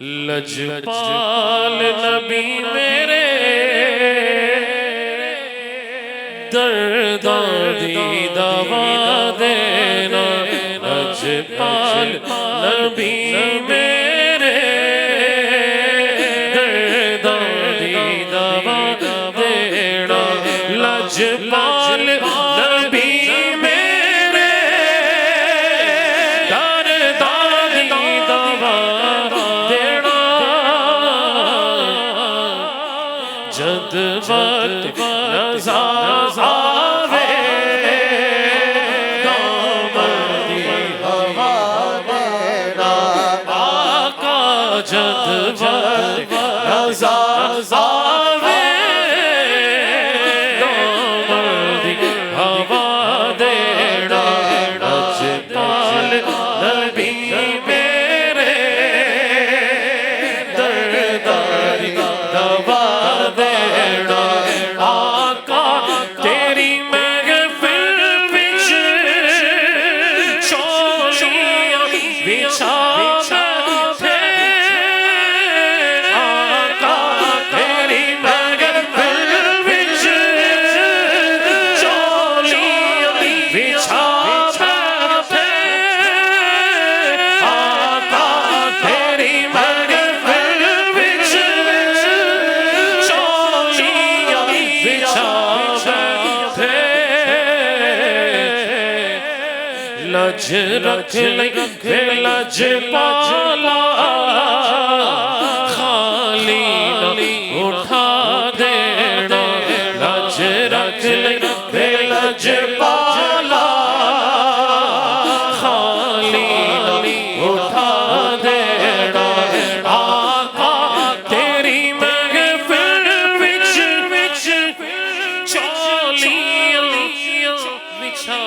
لجپال نبی میرے درداں دی دوا دینا، لجپال نبی میرے درداں دی دوا دینا، لجپال نبی میرے درداں دی دوا دینا، جد وقت نظر آوے دامن دی ہوا دینا، آقا جد وقت نظر آوے دامن دی ہوا دینا، لجپال نبی میرے درداں دی دوا دینا، آقا تیری محفل وچ چولیاں بچھا بیٹھے، آقا تیری محفل وچ چولیاں بچھا بیٹھے، آقا تیری محفل وچ چولیاں بچھا بیٹھے، لج رکھ لیں لجپالا خالی نہ اٹھا دینا، لج رکھ لیں لجپالا خالی نہ اٹھا دینا، آقا تیری محفل وچ چولیاں بچھا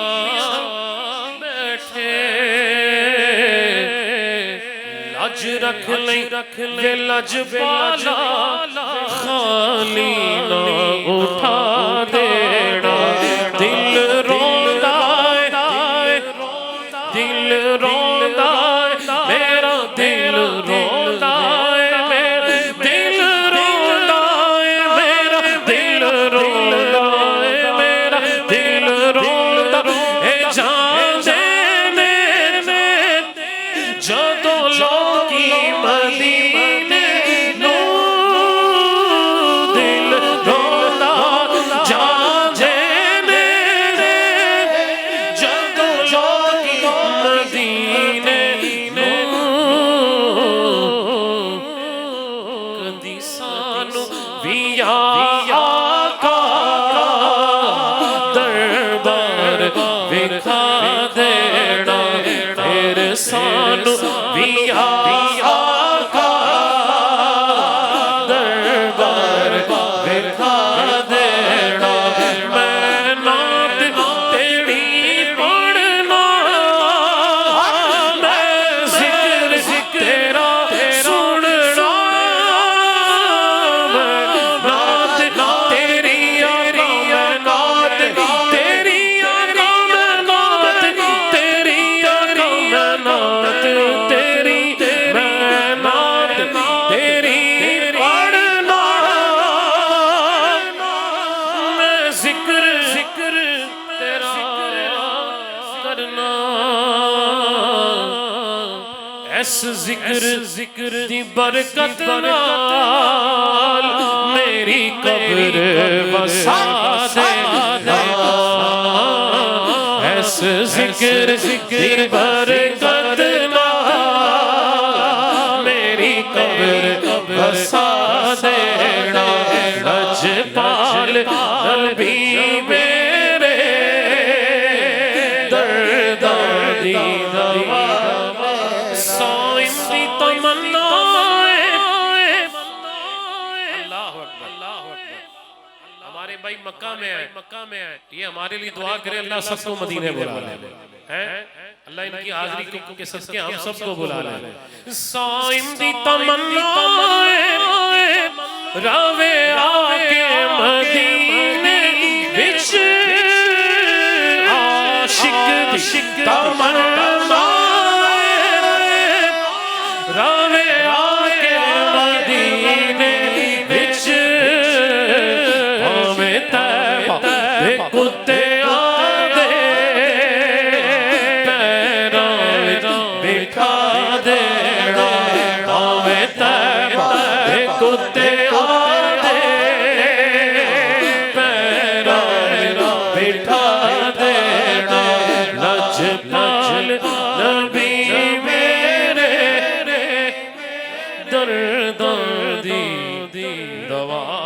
بیٹھے، لج رکھ لیں لجپالا خالی نہ اٹھا دینا، دل روندا ہے دل روندا ہے میرا دل روندا ہے میرا دل روندا ہے میرا دل روندا ہے میرا دل روندا ہے، جان دینے جدوں لوکی مدینے نوں دل روندا، جان دینے جدوں لوکی مدینے نوں، کدی سانو بھی آقا دربار وکھا دینا، پھر سانو بھی آقا دربار وکھا دینا، میں نعت تیری پڑھنا، میں ذکر تیرا سننا، میں نعت تیری آقا، میں نعت تیری آقا، میں نعت تیری آقا، میں نعت تیری، میں نعت تیری پڑھنا، میں ذکر تیرا کرنا، ایس ذکر دی برکت نال میری قبر وسا دینا، ایس ذکر دی برکت نال میری قبر وسا دینا، لجپال نبی میرے درداں دی دوا، صائم دی تمنا ہے، اللہ اکبر اللہ اکبر، ہمارے بھائی مکہ میں آئے، یہ ہمارے لیے دعا کرے اللہ سب کو مدینے بلا لے، اللہ ان کی حاضری کے صدقے ہم سب کو بلا لے، صائم دی تمنا ہے راوے آکے مدینے وچ، عاشق دی تمنا ہے راوے آکے دوا